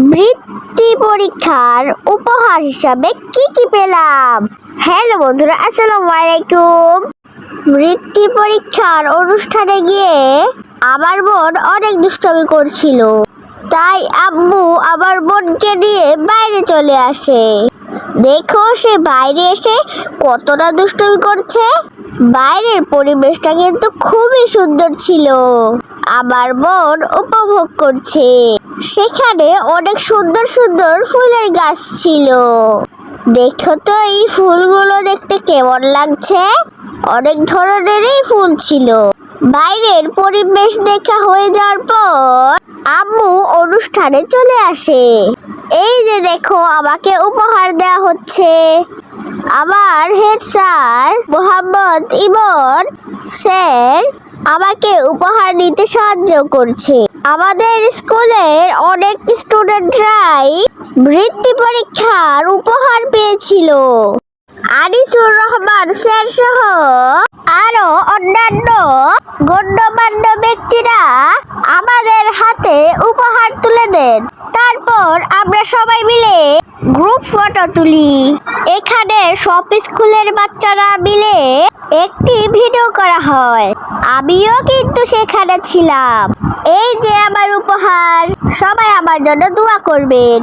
বৃত্তি পরীক্ষার উপহার হিসাবে কি কি পেলাম। হ্যালো বন্ধুরা, আসসালামু আলাইকুম। বৃত্তি পরীক্ষার অনুষ্ঠানে গিয়ে আমার বোন অনেক দুষ্টামি করছিল, তাই আম্মু আমার বোনকে নিয়ে বাইরে চলে আসে। দেখো সে বাইরে এসে কতটা দুষ্টুমি করছে। বাইরের পরিবেশটা কিন্তু খুবই সুন্দর ছিল। আমার বোন উপভোগ করছে। সেখানে অনেক সুন্দর সুন্দর ফুলের গাছ ছিল। দেখো তো এই ফুলগুলো দেখতে কেমন লাগছে। অনেক ধরনেরই ফুল ছিল। বাইরের পরিবেশ দেখা হয়ে যাওয়ার পর আম্মু অনুষ্ঠানে চলে আসে। এই যে দেখো, আমাকে উপহার দেওয়া হচ্ছে। আমার হেড স্যার মোহাম্মদ ইমন স্যার আমাকে উপহার নিতে সাহায্য করছে। আমাদের স্কুলের অনেক স্টুডেন্টরাই বৃত্তি পরীক্ষার উপহার পেয়েছিল। আনিসুর রহমান স্যার সহ আরো অন্যান্য গণ্যমান্য ব্যক্তিরা আমাদের হাতে উপহার তুলে দেন। তারপর আমরা সবাই মিলে গ্রুপ ফটো তুলি। এখানে সব স্কুলের বাচ্চারা মিলে একটি ভিডিও করা হয়। আমিও কিন্তু সেখানে ছিলাম। এই যে আমার উপহার, সবাই আমার জন্য দোয়া করবেন।